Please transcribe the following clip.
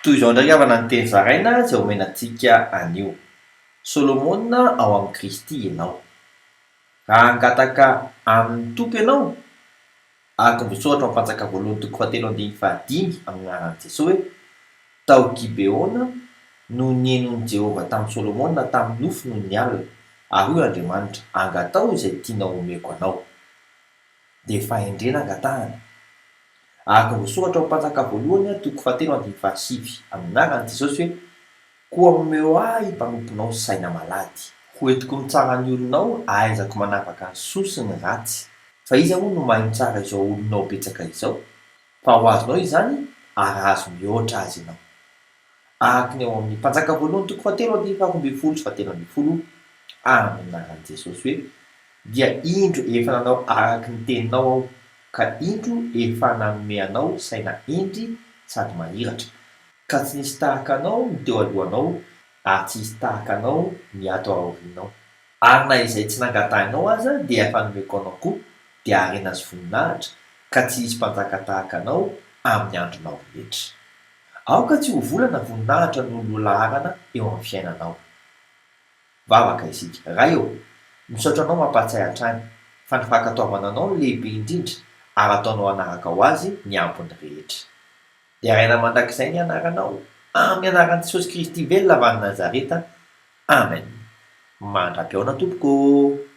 Toy izao ndraiky avana ny teny zaraina izay omenantsika anio. Solomona ao amin'ny Kristy ianao. Raha hangataka amin'ny tompo ianao, araka ny voasoratra amin'ny Fanjaka voalohany toko 7:5 amin'ny anaran'i Jesosy hoe tao Gibeona no nienon'i Jehova tamin'i Solomona tamin'ny nofo noho ny alina, ary hoy Andriamanitra, angatao izay tianao omeko anao. Dia fahendrena angatahana. Araka ny voasoratra amin'ny Fanjaka voalohany toko 7:7 amin'ny anaran'i Jesosy hoe koa omeo ahy mpanomponao saina malady, hoentiko mitsara ny olonao, ahaizako manavaka ny soa sy ny ratsy. Fa iza moa no mahay mitsara izao olonao betsaka izao? Fa ho azonao izany ary azo mihoatra azy ianao. Araka ny eo amin'ny Mpanjaka voalohany toko 7:12 sy 7:10 amin'ny anaran'i Jesosy hoe dia indro efa nanao araka ny teninao aho, ka indro efa nanome anao saina indry sady mahiratra, ka tsy nisy tahaka anao ny teo alohanao, ary tsy hisy tahaka anao ny ato aorianao. Ary na izay tsy nangatahinao aza dia efa nomeko anao koa, dia harena azy voninahitra, ka tsy hisy mpanjaka tahaka anao amin'ny andronao rehetra. Aoka tsy ho volana voninahitra no loharana eo amin'ny fiainanao. Vavaka isika, raha eo, misaotra anao mampatsay hatrany, fa ny fankatoavana anao ny lehibe indrindra, ary ataonao anaraka ho azy ny ambiny rehetra. Dia araina mandrakizay ny anaranao, amin'ny anaran'i Jesosy Kristy velona avy any Nazareta. Amen. Mandra-peona tompoko.